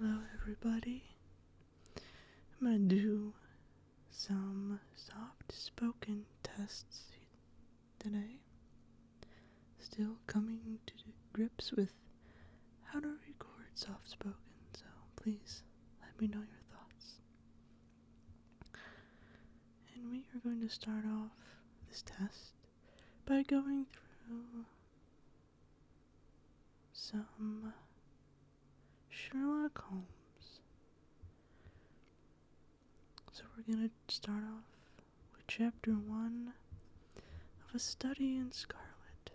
Hello everybody. I'm gonna do some soft spoken tests today. Still coming to grips with how to record soft spoken, so please let me know your thoughts. And we are going to start off this test by going through some Sherlock Holmes. So we're going to start off with chapter 1 of A Study in Scarlet,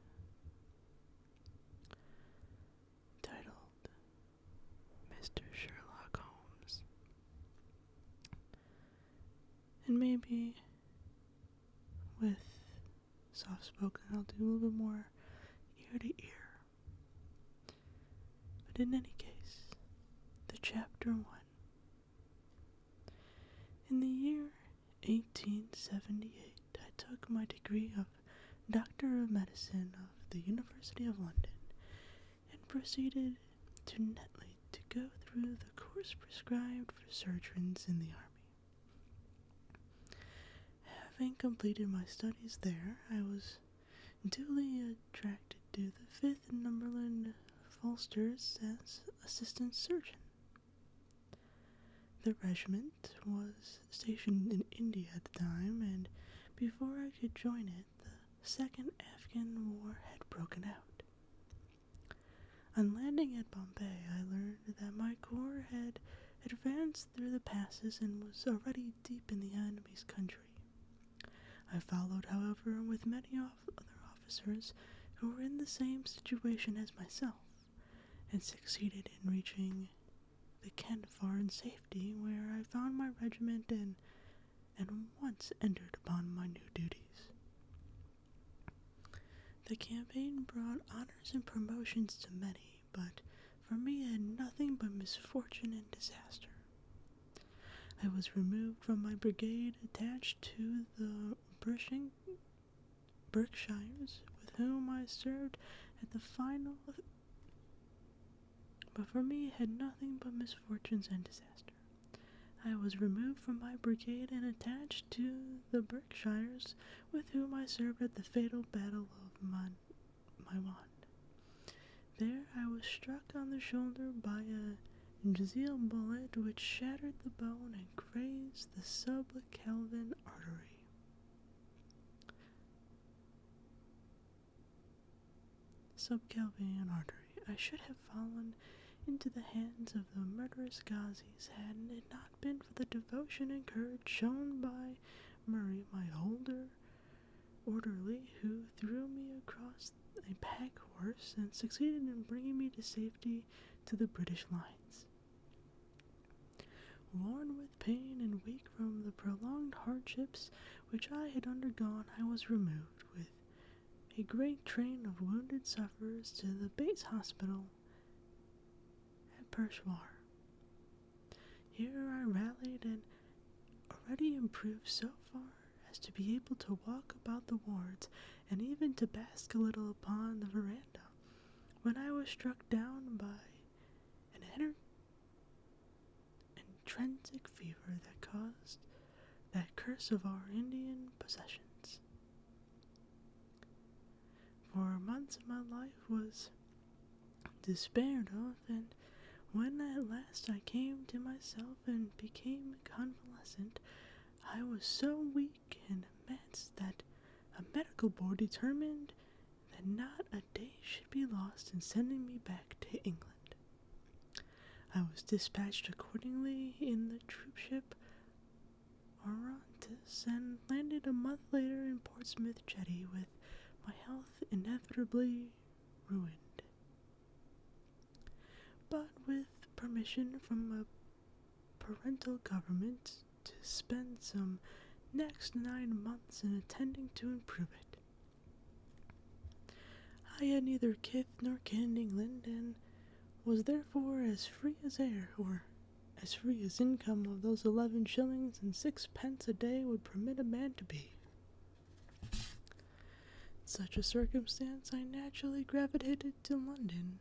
titled Mr. Sherlock Holmes. And maybe with soft spoken I'll do a little bit more ear to ear. But in any case, the chapter 1. In the year 1878, I took my degree of Doctor of Medicine of the University of London and proceeded to Netley to go through the course prescribed for surgeons in the army. Having completed my studies there, I was duly attracted to the 5th Northumberland Ulsters as assistant surgeon. The regiment was stationed in India at the time, and before I could join it, the Second Afghan War had broken out. On landing at Bombay, I learned that my corps had advanced through the passes and was already deep in the enemy's country. I followed, however, with many other officers who were in the same situation as myself, and succeeded in reaching the Kandahar in safety, where I found my regiment and once entered upon my new duties. The campaign brought honors and promotions to many, but for me it had nothing but misfortune and disaster. I was removed from my brigade attached to the Berkshires, with whom I served at the final. But for me, it had nothing but misfortunes and disaster. I was removed from my brigade and attached to the Berkshires, with whom I served at the fatal battle of Maiwand. There I was struck on the shoulder by a Jezeel bullet which shattered the bone and grazed the subclavian artery. I should have fallen into the hands of the murderous Ghazis had it not been for the devotion and courage shown by Murray, my orderly, who threw me across a pack horse and succeeded in bringing me to safety to the British lines. Worn with pain and weak from the prolonged hardships which I had undergone, I was removed with a great train of wounded sufferers to the base hospital at Peshawar. Here I rallied and already improved so far as to be able to walk about the wards and even to bask a little upon the veranda, when I was struck down by an intrinsic fever that caused that curse of our Indian possessions. For months my life was despaired of, and when at last I came to myself and became convalescent, I was so weak and immense that a medical board determined that not a day should be lost in sending me back to England. I was dispatched accordingly in the troopship Orontes and landed a month later in Portsmouth Jetty with my health inevitably ruined. But with permission from a parental government to spend some next 9 months in attending to improve it. I had neither kith nor kin in England, and was therefore as free as air, or as free as income of those 11 shillings and 6 pence a day would permit a man to be. In such a circumstance, I naturally gravitated to London,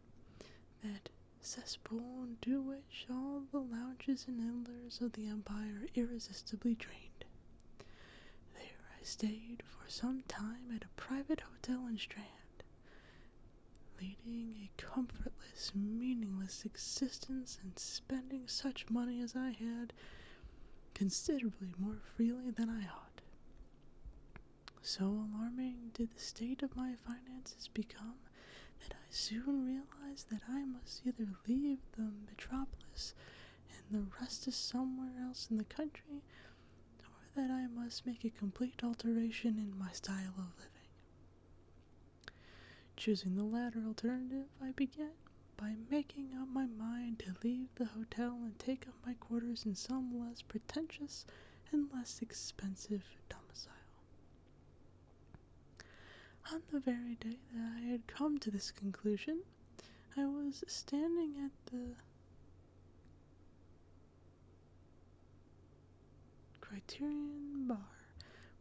that cesspool into which all the lounges and idlers of the empire irresistibly drained. There I stayed for some time at a private hotel in Strand, leading a comfortless, meaningless existence and spending such money as I had considerably more freely than I ought. So alarming did the state of my finances become that I soon realized that I must either leave the metropolis and the rest is somewhere else in the country, or that I must make a complete alteration in my style of living. Choosing the latter alternative, I began by making up my mind to leave the hotel and take up my quarters in some less pretentious and less expensive domicile. On the very day that I had come to this conclusion, I was standing at the Criterion bar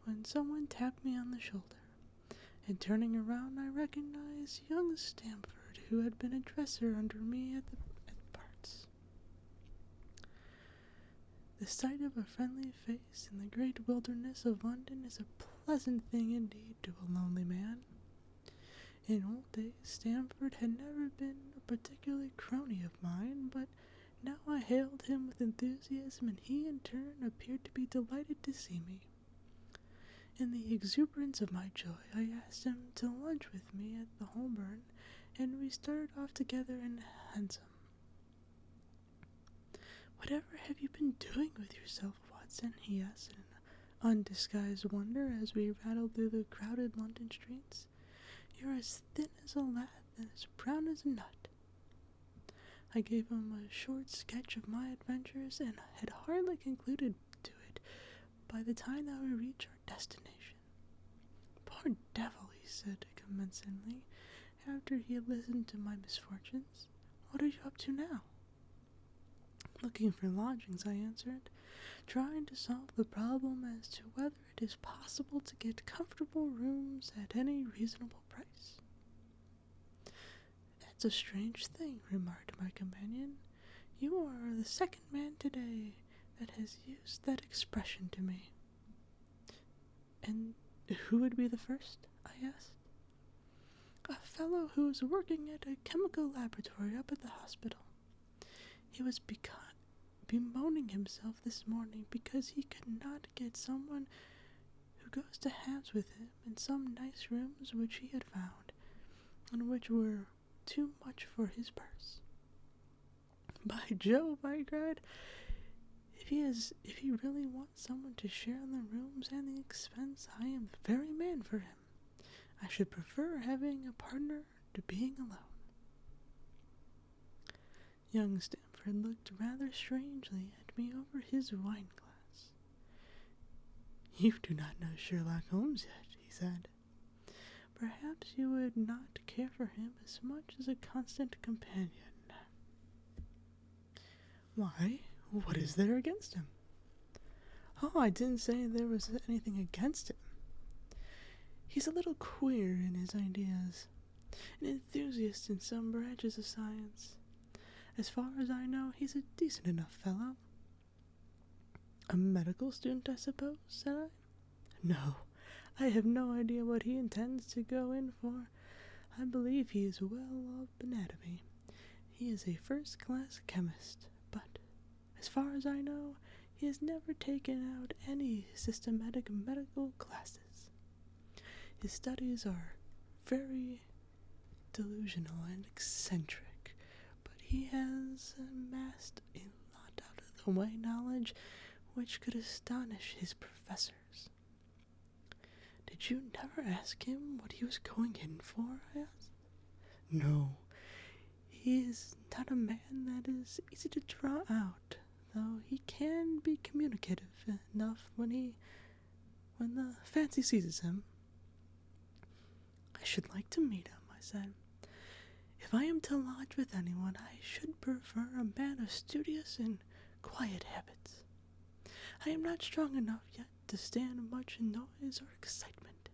when someone tapped me on the shoulder, and turning around I recognized young Stamford, who had been a dresser under me at parts. The sight of a friendly face in the great wilderness of London is a pleasant thing indeed to a lonely man. In old days, Stamford had never been a particularly crony of mine, but now I hailed him with enthusiasm, and he in turn appeared to be delighted to see me. In the exuberance of my joy, I asked him to lunch with me at the Holborn, and we started off together in a hansom. "Whatever have you been doing with yourself, Watson?" he asked in undisguised wonder as we rattled through the crowded London streets. "You're as thin as a lath and as brown as a nut." I gave him a short sketch of my adventures, and had hardly concluded to it by the time that we reached our destination. "Poor devil," he said commencingly, after he had listened to my misfortunes. "What are you up to now?" "Looking for lodgings," I answered, trying to solve the problem as to whether it is possible to get comfortable rooms at any reasonable price. "That's a strange thing," remarked my companion. "You are the second man today that has used that expression to me." "And who would be the first?" I asked. "A fellow who is working at a chemical laboratory up at the hospital. He was bemoaning himself this morning because he could not get someone who goes to Hams with him in some nice rooms which he had found, and which were too much for his purse." "By Jove," I cried, if he really wants someone to share in the rooms and the expense, I am the very man for him. I should prefer having a partner to being alone." Young Stamford looked rather strangely at me over his wine-glass. "You do not know Sherlock Holmes yet," he said. "Perhaps you would not care for him as much as a constant companion." "Why, what is there against him?" "Oh, I didn't say there was anything against him. He's a little queer in his ideas, an enthusiast in some branches of science. As far as I know, he's a decent enough fellow." "A medical student, I suppose?" said I. "No, I have no idea what he intends to go in for. I believe he is well of anatomy. He is a first-class chemist, but, as far as I know, he has never taken out any systematic medical classes. His studies are very delusional and eccentric, but he has amassed a lot out-of-the-way knowledge which could astonish his professors." "Did you never ask him what he was going in for?" I asked. "No, he is not a man that is easy to draw out, though he can be communicative enough when the fancy seizes him." "I should like to meet him," I said. "If I am to lodge with anyone, I should prefer a man of studious and quiet habits. I am not strong enough yet to stand much noise or excitement.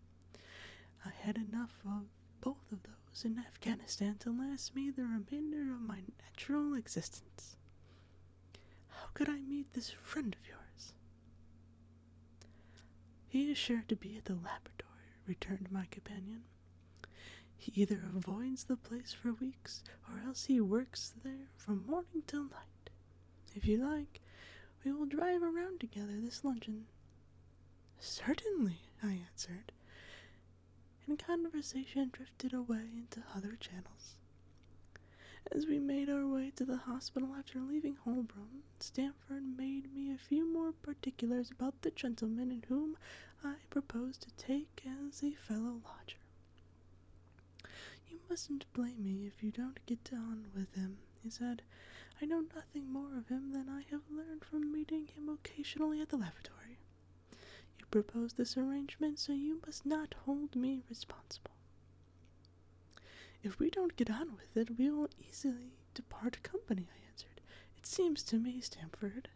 I had enough of both of those in Afghanistan to last me the remainder of my natural existence. How could I meet this friend of yours? He is sure to be at the laboratory, returned my companion. He either avoids the place for weeks, or else he works there from morning till night. If you like, we will drive around together this luncheon. Certainly, I answered, and conversation drifted away into other channels. As we made our way to the hospital after leaving Holbrook, Stamford made me a few more particulars about the gentleman in whom I proposed to take as a fellow lodger. You mustn't blame me if you don't get on with him, he said. I know nothing more of him than I have learned from meeting him occasionally at the laboratory. You proposed this arrangement, so you must not hold me responsible. If we don't get on with it, we will easily depart company, I answered. It seems to me, Stamford,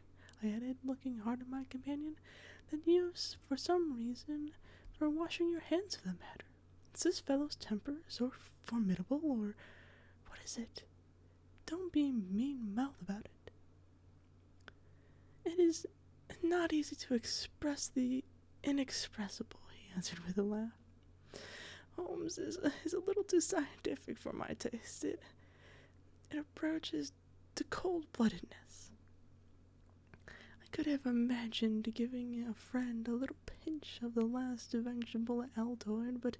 I added, looking hard at my companion, that you, for some reason, are washing your hands of the matter. Is this fellow's temper so formidable, or what is it? Don't be mean-mouthed about it. It is not easy to express the inexpressible, he answered with a laugh. Holmes is a little too scientific for my taste. It approaches to cold-bloodedness. I could have imagined giving a friend a little pinch of the last vegetable Altoid, but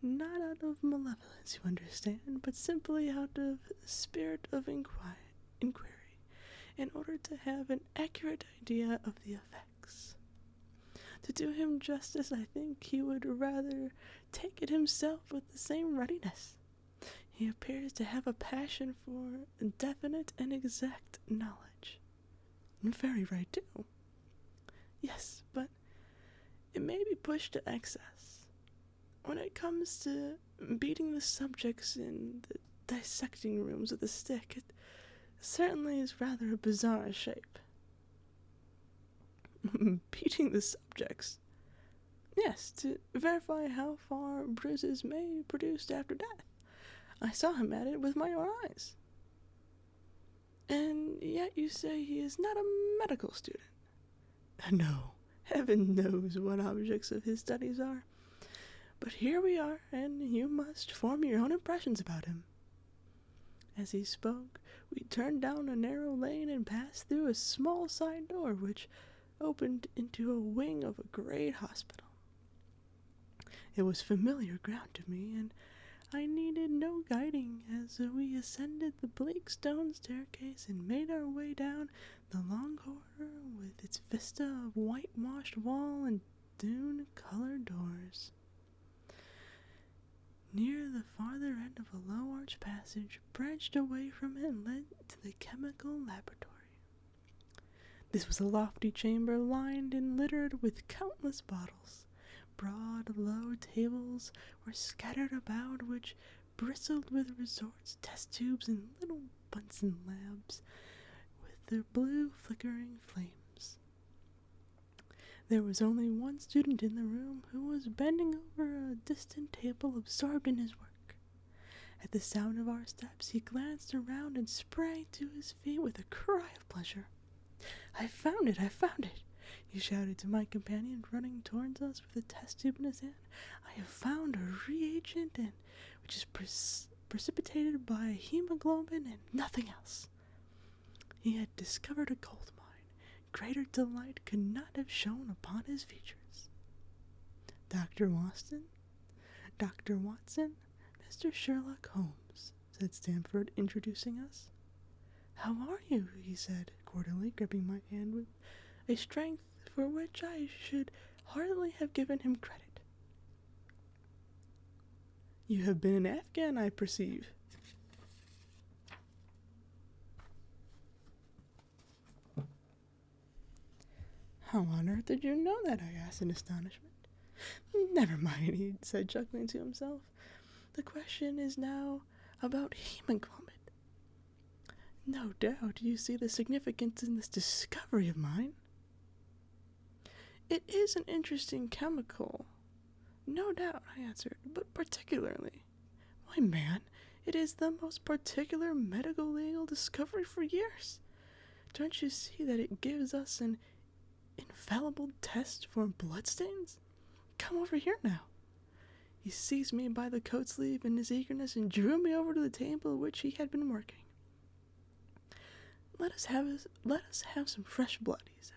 not out of malevolence, you understand, but simply out of spirit of inquiry, in order to have an accurate idea of the effects. To do him justice, I think he would rather take it himself with the same readiness. He appears to have a passion for definite and exact knowledge. Very right, too. Yes, but it may be pushed to excess. When it comes to beating the subjects in the dissecting rooms with a stick, it certainly is rather a bizarre shape. Beating the subjects? Yes, to verify how far bruises may be produced after death. I saw him at it with my own eyes. And yet you say he is not a medical student. No, heaven knows what objects of his studies are. But here we are, and you must form your own impressions about him. As he spoke, we turned down a narrow lane and passed through a small side door which opened into a wing of a great hospital. It was familiar ground to me, and I needed no guiding as we ascended the bleak stone staircase and made our way down the long corridor with its vista of whitewashed wall and dune-colored doors. Near the farther end of a low-arched passage branched away from it and led to the chemical laboratory. This was a lofty chamber lined and littered with countless bottles. Broad, low tables were scattered about, which bristled with resorts, test tubes, and little Bunsen lamps with their blue flickering flames. There was only one student in the room, who was bending over a distant table absorbed in his work. At the sound of our steps, he glanced around and sprang to his feet with a cry of pleasure. I found it! He shouted to my companion, running towards us with a test tube in his hand. I have found a reagent, which is precipitated by hemoglobin and nothing else. He had discovered a gold mine. Greater delight could not have shone upon his features. Dr. Watson, Mr. Sherlock Holmes, said Stamford, introducing us. How are you? He said, cordially, gripping my hand with a strength for which I should hardly have given him credit. You have been an Afghan, I perceive. How on earth did you know that? I asked in astonishment. Never mind, he said, chuckling to himself. The question is now about hemoglobin. No doubt you see the significance in this discovery of mine. It is an interesting chemical, No doubt, I answered, but particularly. Why, man, it is the most particular medical legal discovery for years. Don't you see that it gives us an infallible test for bloodstains? Come over here now. He seized me by the coat sleeve in his eagerness and drew me over to the table at which he had been working. Let us have some fresh blood, he said,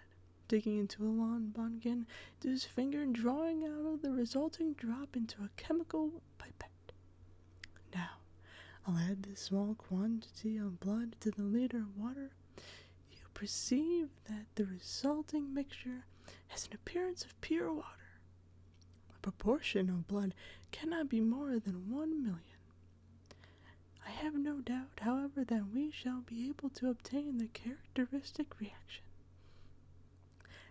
digging into a lawn bodkin to his finger and drawing out of the resulting drop into a chemical pipette. Now, I'll add this small quantity of blood to the liter of water. You perceive that the resulting mixture has an appearance of pure water. The proportion of blood cannot be more than 1,000,000. I have no doubt, however, that we shall be able to obtain the characteristic reaction.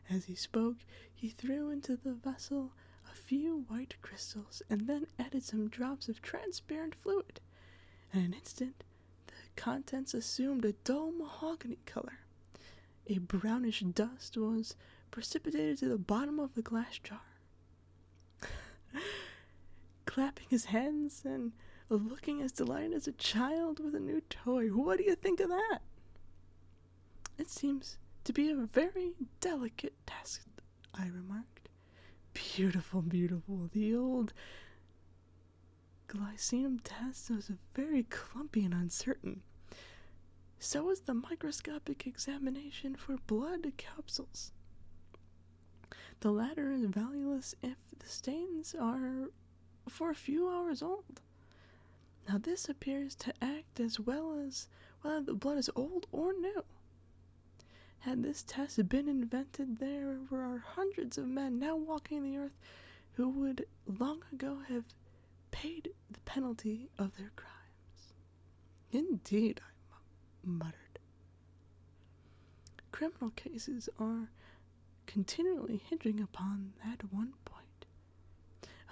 As he spoke, he threw into the vessel a few white crystals and then added some drops of transparent fluid. In an instant, the contents assumed a dull mahogany color. A brownish dust was precipitated to the bottom of the glass jar. Clapping his hands and looking as delighted as a child with a new toy. What do you think of that? It seems to be a very delicate test, I remarked. Beautiful, beautiful. The old glycemium test was very clumpy and uncertain. So was the microscopic examination for blood capsules. The latter is valueless if the stains are for a few hours old. Now this appears to act as well as whether the blood is old or new. Had this test been invented, there were hundreds of men now walking the earth who would long ago have paid the penalty of their crimes. Indeed, I muttered. Criminal cases are continually hinging upon that one point.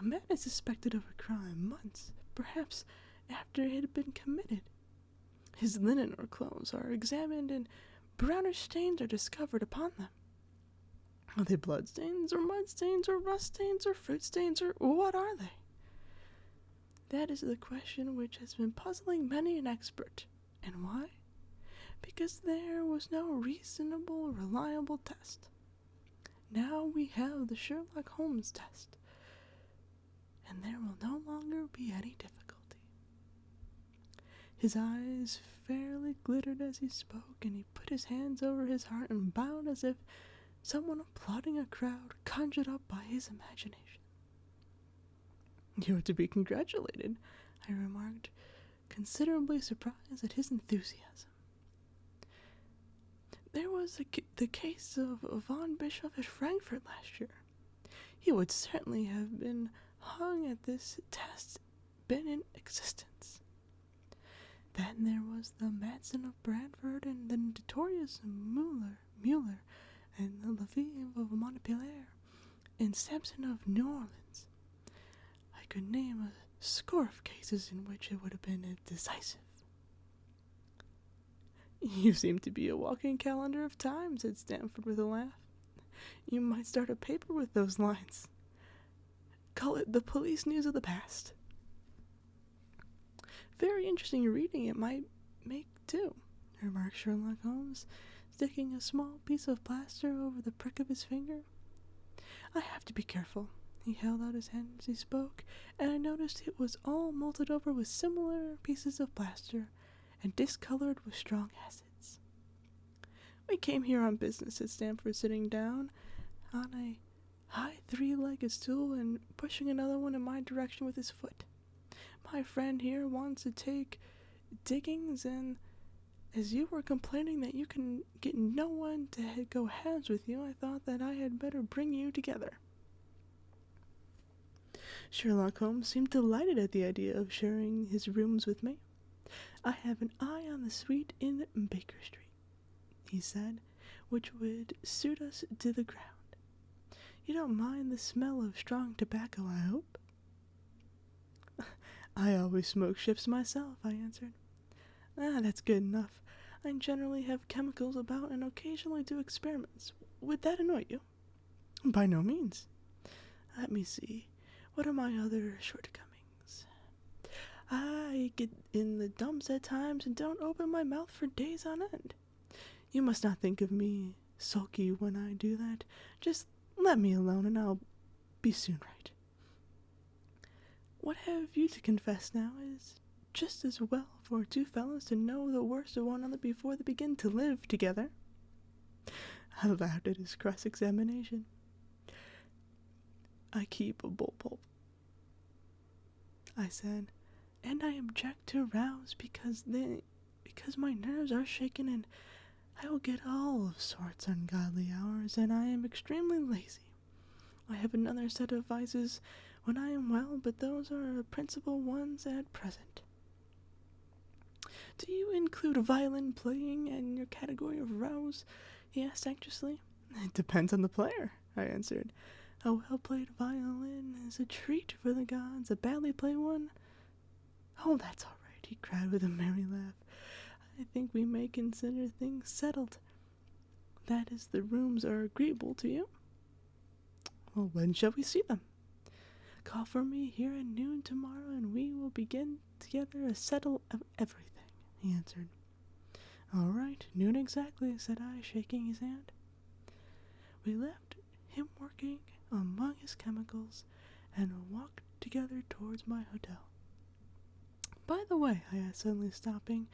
A man is suspected of a crime months, perhaps after it had been committed. His linen or clothes are examined and brownish stains are discovered upon them. Are they blood stains or mud stains or rust stains or fruit stains or what are they? That is the question which has been puzzling many an expert. And why? Because there was no reasonable, reliable test. Now we have the Sherlock Holmes test, and there will no longer be any difficulty. His eyes fairly glittered as he spoke, and he put his hands over his heart and bowed as if someone applauding a crowd conjured up by his imagination. You are to be congratulated, I remarked, considerably surprised at his enthusiasm. There was the case of Von Bischoff at Frankfurt last year. He would certainly have been hung had this test been in existence. Then there was the Madsen of Bradford and the notorious Mueller and the Lefebvre of Montpellier and Sampson of New Orleans. I could name a score of cases in which it would have been decisive. You seem to be a walking calendar of time, said Stamford with a laugh. You might start a paper with those lines. Call it the police news of the past. Very interesting reading it might make, too, remarked Sherlock Holmes, sticking a small piece of plaster over the prick of his finger. I have to be careful. He held out his hand as he spoke, and I noticed it was all molted over with similar pieces of plaster and discolored with strong acids. We came here on business, said Stamford, sitting down on a high three-legged stool and pushing another one in my direction with his foot. My friend here wants to take diggings, and as you were complaining that you can get no one to go halves with you, I thought that I had better bring you together. Sherlock Holmes seemed delighted at the idea of sharing his rooms with me. I have an eye on the suite in Baker Street, he said, which would suit us to the ground. You don't mind the smell of strong tobacco, I hope? I always smoke ships myself, I answered. That's good enough. I generally have chemicals about and occasionally do experiments. Would that annoy you? By no means. Let me see. What are my other shortcomings? I get in the dumps at times and don't open my mouth for days on end. You must not think of me sulky when I do that. Just let me alone and I'll be soon right. What have you to confess now is just as well for two fellows to know the worst of one another before they begin to live together. I laughed at his cross-examination. I keep a bullpup, I said, and I object to rows because my nerves are shaken and I will get all of sorts ungodly hours, and I am extremely lazy. I have another set of vices when I am well, but those are the principal ones at present. Do you include violin playing in your category of rows? He asked anxiously. It depends on the player, I answered. A well-played violin is a treat for the gods. A badly played one? Oh, that's all right, he cried with a merry laugh. I think we may consider things settled. That is, the rooms are agreeable to you. Well, when shall we see them? Call for me here at noon tomorrow, and we will begin together to settle everything, he answered. All right, noon exactly, said I, shaking his hand. We left him working among his chemicals and walked together towards my hotel. By the way, I asked, suddenly stopping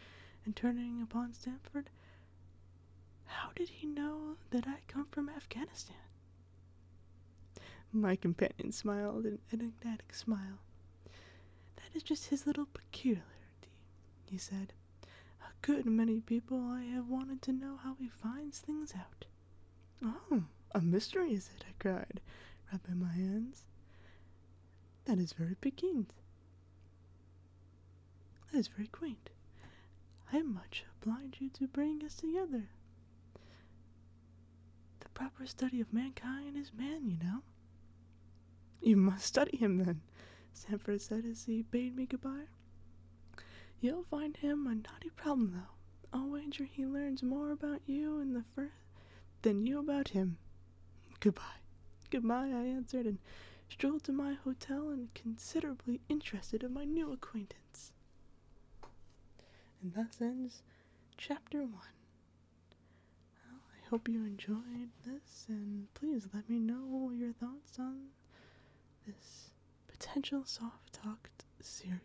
and turning upon Stanford, how did he know that I come from Afghanistan? My companion smiled an enigmatic smile. That is just his little peculiarity, he said. A good many people I have wanted to know how he finds things out. Oh, a mystery is it? I cried, rubbing my hands. That is very piquant. That is very quaint. I am much obliged you to bring us together. The proper study of mankind is man, you know. You must study him, then, Stanford said as he bade me goodbye. You'll find him a knotty problem, though. I'll wager he learns more about you in the first than you about him. Goodbye. Goodbye, I answered, and strolled to my hotel and considerably interested in my new acquaintance. And thus ends Chapter 1. Well, I hope you enjoyed this, and please let me know your thoughts on this potential soft-talked series.